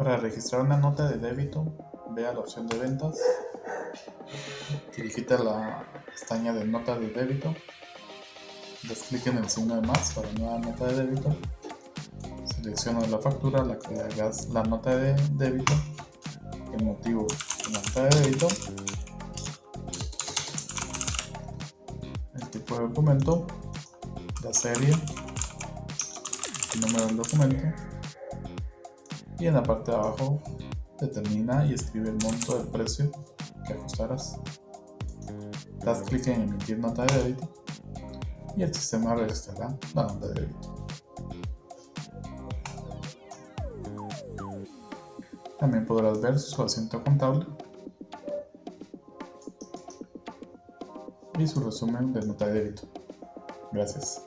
Para registrar una nota de débito, ve a la opción de ventas, dirígete a la pestaña de Nota de Débito, das clic en el signo de más para nueva nota de débito, selecciona la factura a la que hagas la nota de débito, el motivo de la nota de débito, el tipo de documento, la serie, el número del documento, y en la parte de abajo determina y escribe el monto del precio que ajustarás. Das clic en emitir nota de débito y el sistema registrará la nota de débito. También podrás ver su asiento contable y su resumen de nota de débito. Gracias.